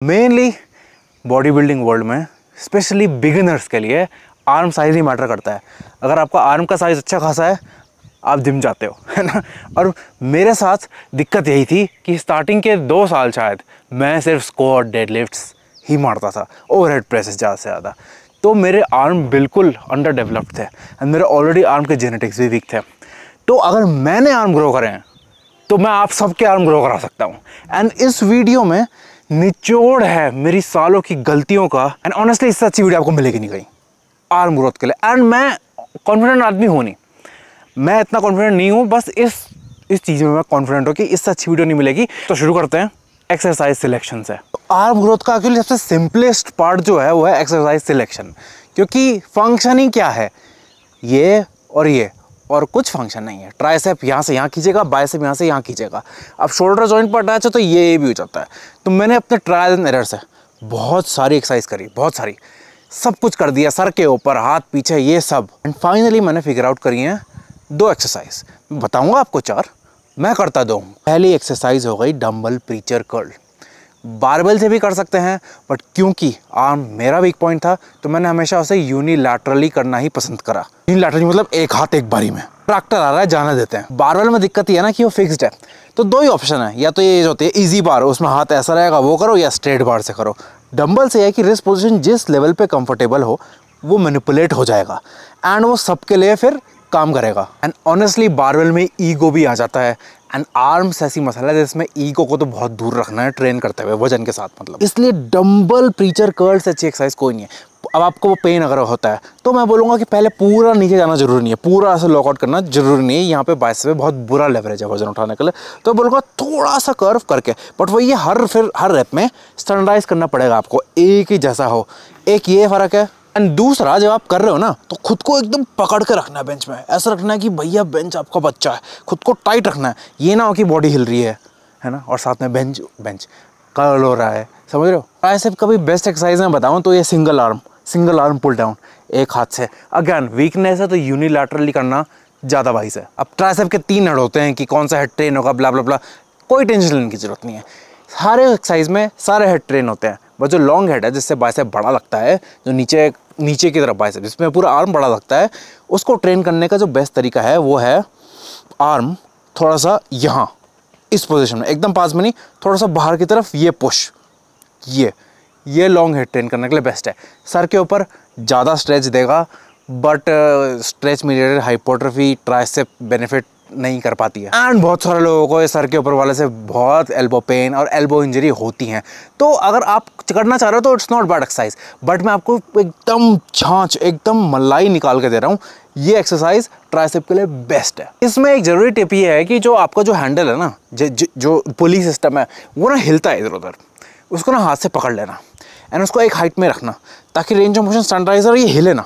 Mainly body building world में specially beginners के लिए आर्म साइज ही मैटर करता है। अगर आपका आर्म का साइज़ अच्छा खासा है, आप जिम जाते हो, है ना। और मेरे साथ दिक्कत यही थी कि स्टार्टिंग के 2 साल शायद मैं सिर्फ स्क्वाट डेडलिफ्ट्स ही मारता था, ओवरहेड प्रेसेस ज़्यादा से ज़्यादा। तो मेरे आर्म बिल्कुल अंडर डेवलप्ड थे एंड मेरे ऑलरेडी आर्म के जेनेटिक्स भी वीक थे। तो अगर मैंने आर्म ग्रो करे हैं तो मैं आप सबके आर्म ग्रो करा सकता हूँ। एंड इस वीडियो में निचोड़ है मेरी सालों की गलतियों का। एंड ऑनेस्टली इससे अच्छी वीडियो आपको मिलेगी नहीं कहीं आर्म ग्रोथ के लिए। एंड मैं कॉन्फिडेंट आदमी हूँ नहीं, मैं इतना कॉन्फिडेंट नहीं हूँ, बस इस चीज़ में मैं कॉन्फिडेंट हूँ कि इससे अच्छी वीडियो नहीं मिलेगी। तो शुरू करते हैं एक्सरसाइज सिलेक्शन से। आर्म ग्रोथ का एक्चुअली सबसे सिंपलेस्ट पार्ट जो है वो है एक्सरसाइज सिलेक्शन, क्योंकि फंक्शन ही क्या है, ये और कुछ फंक्शन नहीं है। ट्राइसेप यहाँ से यहाँ खींचेगा, बाइसेप यहाँ से यहाँ खींचेगा। अब शोल्डर जॉइंट पर अटैच है तो ये भी हो जाता है। तो मैंने अपने ट्रायल एंड एरर से बहुत सारी एक्सरसाइज करी, बहुत सारी, सब कुछ कर दिया, सर के ऊपर, हाथ पीछे, ये सब। एंड फाइनली मैंने फिगर आउट करी हैं 2 एक्सरसाइज। बताऊँगा आपको 4, मैं करता 2 हूँ। पहली एक्सरसाइज हो गई डंबल प्रीचर कर्ल। बारबेल से भी कर सकते हैं, बट क्योंकि आर्म मेरा वीक पॉइंट था तो मैंने हमेशा उसे यूनिलैटरली करना ही पसंद करा। यूनिलैटरली मतलब एक हाथ एक बारी में। ट्रैक्टर आ रहा है, जाने देते हैं। बारबेल में दिक्कत ये है ना कि वो फिक्स्ड है, तो 2 ही ऑप्शन है, या तो ये जो होती है इजी बार, उसमें हाथ ऐसा रहेगा वो करो, या स्ट्रेट बार से करो। डंबल से है कि रिस्ट पोजीशन जिस लेवल पे कंफर्टेबल हो वो मैनिपुलेट हो जाएगा एंड वो सबके लिए फिर काम करेगा। एंड ऑनेस्टली बारबेल में ईगो भी आ जाता है। एंड आर्म्स ऐसी मसला है जिसमें ईगो को तो बहुत दूर रखना है ट्रेन करते हुए, वजन के साथ मतलब। इसलिए डंबल प्रीचर कर्ल से अच्छी एक्सरसाइज कोई नहीं है। अब आपको वो पेन अगर होता है तो मैं बोलूँगा कि पहले पूरा नीचे जाना जरूरी नहीं है, पूरा ऐसे लॉकआउट करना जरूरी नहीं है। यहाँ पे बाइसेप पे बहुत बुरा लेवरेज है वजन उठाने के लिए, तो बोलूँगा थोड़ा सा कर्व करके, बट वो ये हर रेप में स्टैंडर्डाइज करना पड़ेगा आपको, एक ही जैसा हो। एक ये फ़र्क है। एंड दूसरा, जब आप कर रहे हो ना तो खुद को एकदम पकड़ के रखना है बेंच में, ऐसा रखना है कि भैया बेंच आपका बच्चा है, खुद को टाइट रखना है। ये ना हो कि बॉडी हिल रही है ना, और साथ में बेंच कर्ल हो रहा है, समझ रहे हो। ट्राइसेप का भी बेस्ट एक्सरसाइज मैं बताऊँ तो ये सिंगल आर्म पुल डाउन, एक हाथ से। अगेन वीकनेस है तो यूनिलैटरली करना ज़्यादा वाइज है। अब ट्राइसेप के 3 हेड होते हैं कि कौन सा हेड ट्रेन होगा, ब्ला ब्ला ब्ला, कोई टेंशन लेने की जरूरत नहीं है। सारे एक्सरसाइज में सारे हेड ट्रेन होते हैं, बस जो लॉन्ग हेड है जिससे बाइसेप बड़ा लगता है, जो नीचे की तरफ बाइसेप जिसमें पूरा आर्म बड़ा लगता है, उसको ट्रेन करने का जो बेस्ट तरीका है वो है आर्म थोड़ा सा यहाँ इस पोजीशन में, एकदम पास में नहीं, थोड़ा सा बाहर की तरफ, ये पुश, ये लॉन्ग हेड ट्रेन करने के लिए बेस्ट है। सर के ऊपर ज़्यादा स्ट्रेच देगा, but stretch mediated hypertrophy tricep benefit नहीं कर पाती है। एंड बहुत सारे लोगों को सर के ऊपर वाले से बहुत एल्बो पेन और एल्बो इंजरी होती हैं। तो अगर आप करना चाह रहे हो तो it's not bad exercise, but मैं आपको एकदम मलाई निकाल के दे रहा हूँ। ये एक्सरसाइज ट्राइसेप के लिए बेस्ट है। इसमें एक जरूरी टिप ये है कि जो आपका जो हैंडल है ना, जो पुली सिस्टम है, वो ना हिलता है इधर उधर, उसको ना हाथ से पकड़ लेना एंड उसको एक हाइट में रखना ताकि रेंज ऑफ मोशन स्टैंडर्डाइजर ये हिले ना,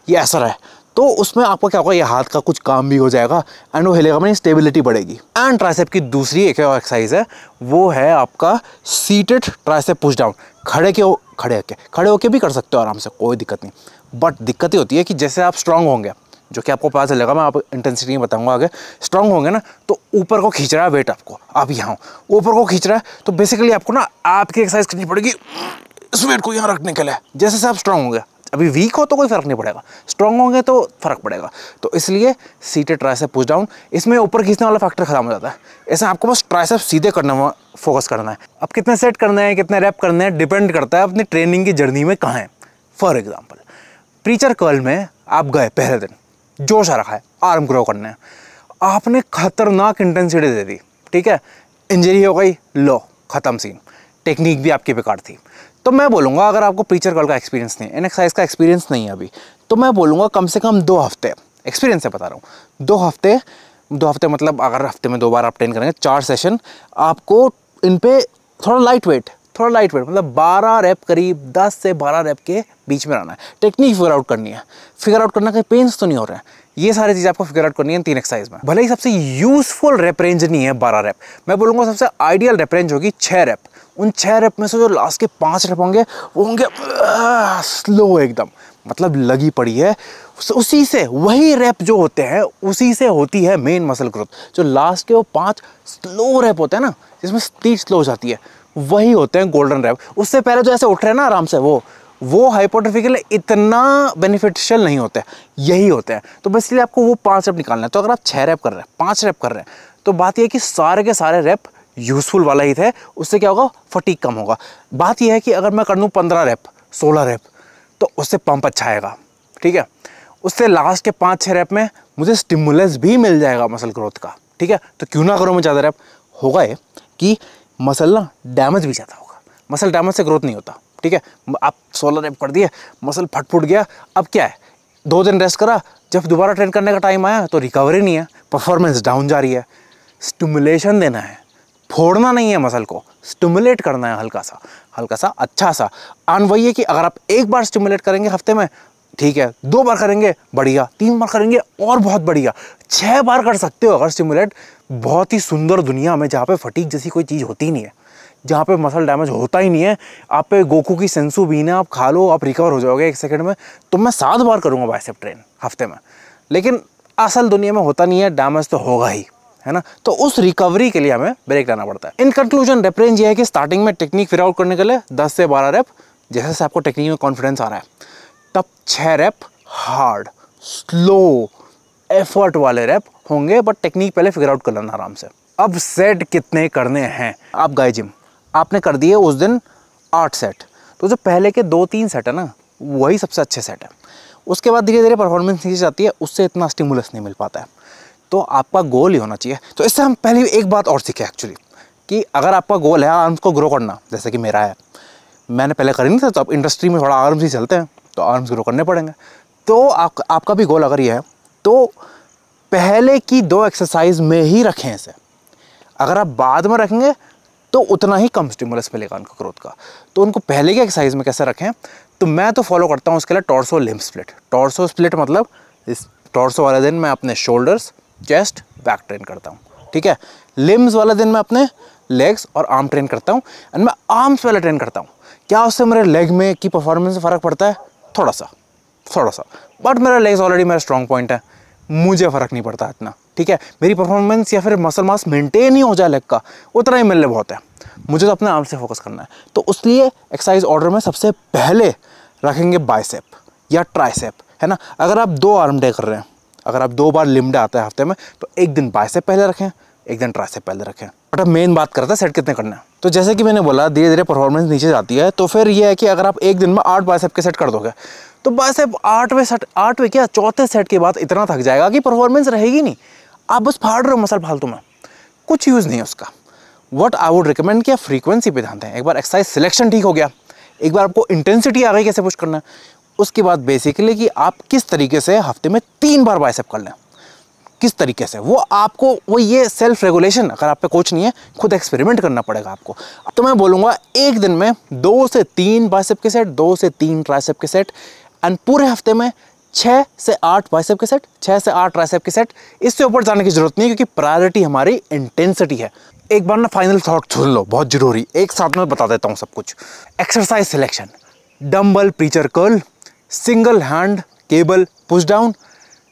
ये ऐसा रहे। तो उसमें आपको क्या होगा, ये हाथ का कुछ काम भी हो जाएगा एंड वो हिलेगा, मतलब स्टेबिलिटी बढ़ेगी। एंड ट्राइसेप की दूसरी एक और एक्सरसाइज है, वो है आपका सीटेड ट्राइसेप पुश डाउन। खड़े होके भी कर सकते हो आराम से, कोई दिक्कत नहीं। बट दिक्कत ये होती है कि जैसे आप स्ट्रांग होंगे, जो कि आपको पता चलेगा, मैं आप इंटेंसिटी में बताऊंगा आगे, स्ट्रांग होंगे ना तो वीपर को खींच रहा है वेट, आपको आप यहाँ ऊपर को खींच रहा है, तो बेसिकली आपको ना आपकी एक्सरसाइज करनी पड़ेगी इस वेट को यहाँ रखने के लिए। जैसे से आप स्ट्रांग होंगे, अभी वीक हो तो कोई फर्क नहीं पड़ेगा, स्ट्रांग होंगे तो फर्क पड़ेगा। तो इसलिए सीटेड ट्राइसेप पुश डाउन, इसमें ऊपर खींचने वाला फैक्टर खत्म हो जाता है। ऐसे आपको बस ट्राइसेप सीधे करने में फोकस करना है। अब कितने सेट करने हैं, कितने रैप करने हैं, डिपेंड करता है अपनी ट्रेनिंग की जर्नी में कहाँ है। फॉर एग्जाम्पल प्रीचर कर्ल में आप गए, पहले दिन जोश आ रखा है, आर्म ग्रो करने हैं, आपने खतरनाक इंटेंसिटी दे दी, ठीक है, इंजरी हो गई, लो खत्म सीन, टेक्निक भी आपकी बेकार थी। तो मैं बोलूँगा अगर आपको प्रीचर कर्ल का एक्सपीरियंस नहीं है, इन एक्सरसाइज का एक्सपीरियंस नहीं है अभी, तो मैं बोलूँगा कम से कम 2 हफ्ते, एक्सपीरियंस से बता रहा हूँ, 2 हफ्ते मतलब अगर हफ्ते में 2 बार आप ट्रेन करेंगे, 4 सेशन, आपको इन पे थोड़ा लाइट वेट मतलब 12 रैप करीब 10 से 12 रैप के बीच में रहना है। टेक्निक फिगर आउट करनी है, फिगर आउट करना, कहीं पेन्स तो नहीं हो रहे हैं, ये सारी चीज़ आपको फिगर आउट करनी है 3 एक्सरसाइज में। भले ही सबसे यूजफुल रैप रेंज नहीं है 12 रैप, मैं बोलूँगा सबसे आइडियल रैप रेंज होगी 6 रैप। उन 6 रैप में से जो लास्ट के 5 रैप होंगे वो होंगे स्लो एकदम, मतलब लगी पड़ी है, उसी से वही रैप जो होते हैं उसी से होती है मेन मसल ग्रोथ। जो लास्ट के वो 5 स्लो रैप होते हैं ना, जिसमें स्पीड स्लो हो जाती है, वही होते हैं गोल्डन रैप। उससे पहले जो ऐसे उठ रहे हैं ना आराम से, वो हाइपोट्रोफी के लिए इतना बेनिफिशियल नहीं होते, यही होते हैं। तो बस इसलिए आपको वो 5 रैप निकालना है। तो अगर आप 6 रैप कर रहे हैं, 5 रैप कर रहे हैं, तो बात यह है कि सारे के सारे रैप यूजफुल वाला ही थे। उससे क्या होगा, फटीग कम होगा। बात यह है कि अगर मैं कर दूँ 15 रैप, 16 रैप, तो उससे पंप अच्छा आएगा, ठीक है। उससे लास्ट के 5-6 रैप में मुझे स्टिमुलस भी मिल जाएगा मसल ग्रोथ का, ठीक है। तो क्यों ना करो मैं ज़्यादा रैप। होगा ये कि मसल ना डैमेज भी ज़्यादा होगा। मसल डैमेज से ग्रोथ नहीं होता, ठीक है। आप 16 रैप कर दिए, मसल फट गया, अब क्या है, 2 दिन रेस्ट करा, जब दोबारा ट्रेन करने का टाइम आया तो रिकवरी नहीं है, परफॉर्मेंस डाउन जा रही है। स्टिमुलेशन देना है, फोड़ना नहीं है मसल को, स्टिमुलेट करना है हल्का सा अच्छा सा। आन वही है कि अगर आप एक बार स्टिमुलेट करेंगे हफ्ते में, ठीक है, 2 बार करेंगे बढ़िया, 3 बार करेंगे और बहुत बढ़िया, 6 बार कर सकते हो अगर स्टिमुलेट। बहुत ही सुंदर दुनिया में जहाँ पे फटीग जैसी कोई चीज़ होती नहीं है, जहाँ पे मसल डैमेज होता ही नहीं है, आप पे गोकू की सेंसू बीना आप खा लो, आप रिकवर हो जाओगे 1 सेकंड में। तो मैं 7 बार करूँगा बाइसेप ट्रेन हफ्ते में, लेकिन असल दुनिया में होता नहीं है, डैमेज तो होगा ही, है ना। तो उस रिकवरी के लिए हमें ब्रेक लेना पड़ता है। इन कंक्लूजन रेप रेंज ये है कि स्टार्टिंग में टेक्निक फिगर आउट करने के लिए 10 से 12 रैप, जैसे से आपको टेक्निक में कॉन्फिडेंस आ रहा है, तब 6 रैप हार्ड स्लो एफर्ट वाले रैप होंगे, बट टेक्निक पहले फिगर आउट कर लेना आराम से। अब सेट कितने करने हैं। आप गए जिम, आपने कर दिए उस दिन 8 सेट, तो जो पहले के 2-3 सेट है ना, वही सबसे अच्छे सेट है। उसके बाद धीरे धीरे परफॉर्मेंस नीचे जाती है, उससे इतना स्टिमुलस नहीं मिल पाता है। तो आपका गोल ही होना चाहिए। तो इससे हम पहले एक बात और सीखे एक्चुअली, कि अगर आपका गोल है आर्म्स को ग्रो करना, जैसे कि मेरा है, मैंने पहले करी नहीं था, तो अब इंडस्ट्री में थोड़ा आर्म्स ही चलते हैं, तो आर्म्स ग्रो करने पड़ेंगे। तो आपका भी गोल अगर ये है, तो पहले की 2 एक्सरसाइज में ही रखें इसे। अगर आप बाद में रखेंगे तो उतना ही कम स्टिमुलस मिलेगा उनको ग्रोथ का। तो उनको पहले की एक्सरसाइज में कैसे रखें, तो मैं तो फॉलो करता हूँ उसके लिए torso limb split. Torso split मतलब इस टॉर्सो वाले दिन मैं अपने शोल्डर्स, चेस्ट, बैक ट्रेन करता हूँ, ठीक है। लिम्स वाले दिन मैं अपने लेग्स और आर्म ट्रेन करता हूँ, एंड मैं आर्म्स वाले ट्रेन करता हूँ। क्या उससे मेरे लेग में की परफॉर्मेंस में फ़र्क पड़ता है? थोड़ा सा, बट मेरा लेग्स ऑलरेडी मेरा स्ट्रॉन्ग पॉइंट है, मुझे फ़र्क नहीं पड़ता इतना, ठीक है। मेरी परफॉर्मेंस या फिर मसल मास मेंटेन ही हो जाए लेग का, उतना ही मिलने बहुत है। मुझे तो अपने आर्म से फोकस करना है। तो उसलिए एक्सरसाइज ऑर्डर में सबसे पहले रखेंगे बाइसेप या ट्राइसेप, है ना। अगर आप 2 आर्म डे कर रहे हैं, अगर आप 2 बार लिम्ब डे आता है हफ्ते में, तो एक दिन बाइसेप पहले रखें, एक दिन ट्राइसेप पहले रखें। बट अब मेन बात करते हैं सेट कितने करना है। तो जैसे कि मैंने बोला, धीरे धीरे परफॉर्मेंस नीचे जाती है, तो फिर ये है कि अगर आप एक दिन में 8 बाइसेप के सेट कर दोगे, तो बाइसेप 8वें क्या 4थे सेट के बाद इतना थक जाएगा कि परफॉर्मेंस रहेगी नहीं। आप बस फाड़ रहे हो मसल फालतू में, कुछ यूज़ नहीं है उसका। व्हाट आई वुड रिकमेंड कि आप फ्रीक्वेंसी पे ध्यान दें। एक बार एक्सरसाइज सिलेक्शन ठीक हो गया, एक बार आपको इंटेंसिटी आ गई कैसे पुश करना है, उसके बाद बेसिकली कि आप किस तरीके से हफ्ते में 3 बार बाइसेप कर लें, किस तरीके से, वो आपको, वो ये सेल्फ रेगुलेशन, अगर आप पे कोच नहीं है, खुद एक्सपेरिमेंट करना पड़ेगा आपको। तो मैं बोलूँगा एक दिन में 2 से 3 बाइसेप के सेट, 2 से 3 ट्राइसेप के सेट, एंड पूरे हफ्ते में 6 से 8 बाइसेप के सेट, 6 से 8 ट्राइसेप के सेट। इससे ऊपर जाने की जरूरत नहीं है, क्योंकि प्रायोरिटी हमारी इंटेंसिटी है। एक बार ना फाइनल थॉट सुन लो, बहुत जरूरी, एक साथ में बता देता हूँ सब कुछ। Exercise selection: dumbbell preacher curl, single hand cable push down,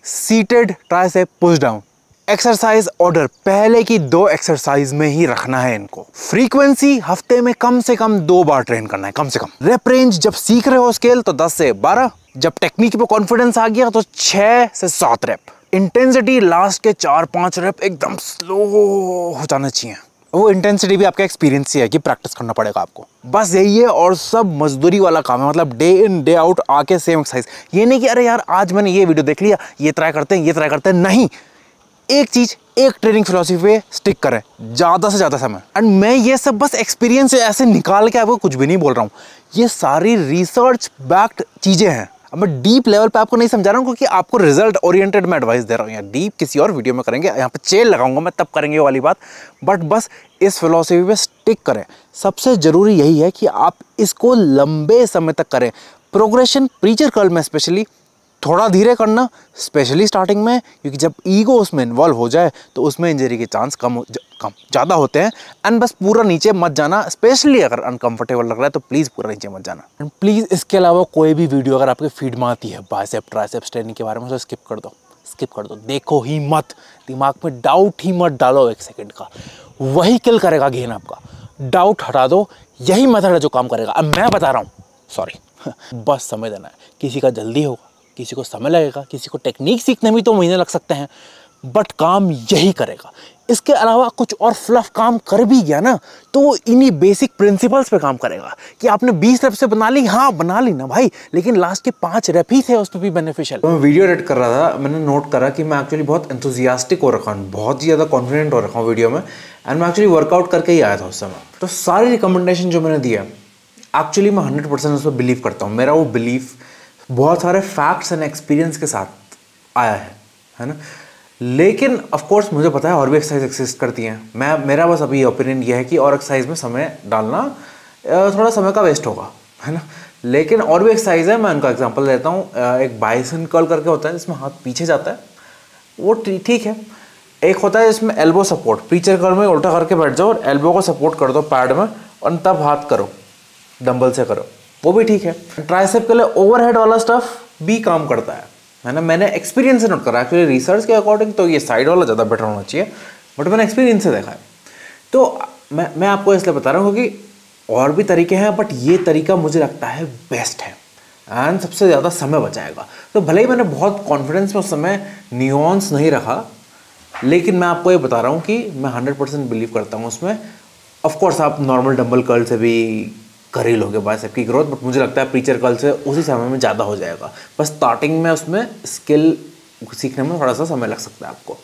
seated tricep push down. Exercise order पहले की 2 एक्सरसाइज में ही रखना है इनको। फ्रीक्वेंसी हफ्ते में कम से कम 2 बार ट्रेन करना है, कम से कम। रेप रेंज जब सीख रहे हो स्केल तो 10 से 12, जब टेक्निक पे कॉन्फिडेंस आ गया तो 6 से 7 रेप। इंटेंसिटी लास्ट के 4-5 रेप एकदम स्लो हो जाना चाहिए। वो इंटेंसिटी भी आपका एक्सपीरियंस ही है कि प्रैक्टिस करना पड़ेगा आपको, बस यही है। और सब मजदूरी वाला काम है, मतलब डे इन डे आउट आके सेम एक्सरसाइज। ये नहीं कि अरे यार आज मैंने ये वीडियो देख लिया, ये ट्राई करते हैं, ये ट्राई करते हैं, नहीं। एक चीज, एक ट्रेनिंग फिलॉसफी पे स्टिक करें ज़्यादा से ज़्यादा समय। एंड मैं ये सब बस एक्सपीरियंस से ऐसे निकाल के आपको कुछ भी नहीं बोल रहा हूँ, ये सारी रिसर्च बैक्ड चीज़ें हैं। अब मैं डीप लेवल पे आपको नहीं समझा रहा हूँ, क्योंकि आपको रिजल्ट ओरिएंटेड में एडवाइस दे रहा हूँ। यार डीप किसी और वीडियो में करेंगे, यहाँ पे चेल लगाऊंगा मैं, तब करेंगे वो वाली बात। बट बस इस फिलॉसफी पे स्टिक करें। सबसे ज़रूरी यही है कि आप इसको लंबे समय तक करें। प्रोग्रेशन प्रीचर कर्ल में स्पेशली थोड़ा धीरे करना, स्पेशली स्टार्टिंग में, क्योंकि जब ईगो उसमें इन्वॉल्व हो जाए तो उसमें इंजरी के चांस कम ज़्यादा होते हैं। एंड बस पूरा नीचे मत जाना, स्पेशली अगर अनकंफर्टेबल लग रहा है तो प्लीज़ पूरा नीचे मत जाना। एंड प्लीज़ इसके अलावा कोई भी वीडियो अगर आपके फीड में आती है बाइसेप ट्राइसेप ट्रेनिंग के बारे में, तो स्किप कर दो, देखो ही मत, दिमाग में डाउट ही मत डालो 1 सेकंड का। वही किल करेगा गेन आपका। डाउट हटा दो, यही मेथड है जो काम करेगा। अब मैं बता रहा हूँ, सॉरी बस समय देना है। किसी का जल्दी होगा, किसी को समय लगेगा, किसी को टेक्निक सीखने में तो महीने लग सकते हैं, बट काम यही करेगा। इसके अलावा कुछ और फ्लफ काम कर भी गया ना तो वो इन्हीं बेसिक प्रिंसिपल्स पे काम करेगा। कि आपने 20 रेप से बना ली, हाँ बना ली ना भाई, लेकिन लास्ट के 5 रेप ही थे उस पर भी बेनिफिशियल। तो मैं वीडियो एडिट कर रहा था, मैंने नोट करा कि मैं एक्चुअली बहुत एंथुजियास्टिक हो रखा हूँ, बहुत ही ज़्यादा कॉन्फिडेंट हो रखा हूँ वीडियो में, एंड मैं एक्चुअली वर्कआउट करके ही आया था उस समय। तो सारी रिकमेंडेशन जो मैंने दिया एक्चुअली मैं 100% उस पर बिलीव करता हूँ। मेरा वो बिलीफ बहुत सारे फैक्ट्स एंड एक्सपीरियंस के साथ आया है ना। लेकिन ऑफ कोर्स मुझे पता है और भी एक्सरसाइज एग्जिस्ट करती हैं। मेरा बस अभी ओपिनियन ये है कि और एक्सरसाइज में समय डालना थोड़ा समय का वेस्ट होगा, है ना। लेकिन और भी एक्सरसाइज है, मैं उनका एग्जांपल देता हूँ। एक बाइसेप कर्ल करके होता है जिसमें हाथ पीछे जाता है, वो ठीक है। एक होता है जिसमें एल्बो सपोर्ट, प्रीचर कर्ल में उल्टा करके बैठ जाओ और एल्बो को सपोर्ट कर दो पैड में और तब हाथ करो, डंबल से करो, वो भी ठीक है। ट्राइसेप के लिए ओवरहेड वाला स्टफ भी काम करता है ना। मैंने एक्सपीरियंस से नोट करा, एक्चुअली रिसर्च के अकॉर्डिंग तो ये साइड वाला ज़्यादा बेटर होना चाहिए, बट मैंने एक्सपीरियंस से देखा है। तो मैं आपको इसलिए बता रहा हूँ क्योंकि और भी तरीके हैं, बट ये तरीका मुझे लगता है बेस्ट है एंड सबसे ज़्यादा समय बचाएगा। तो भले ही मैंने बहुत कॉन्फिडेंस में उस समय न्यूआंस नहीं रखा, लेकिन मैं आपको ये बता रहा हूँ कि मैं 100% बिलीव करता हूँ उसमें। ऑफकोर्स आप नॉर्मल डंबल कर्ल से भी कर ही लोगे बाइसेप की ग्रोथ, बट मुझे लगता है प्रीचर कर्ल से उसी समय में ज़्यादा हो जाएगा। बस स्टार्टिंग में उसमें स्किल सीखने में थोड़ा सा समय लग सकता है आपको।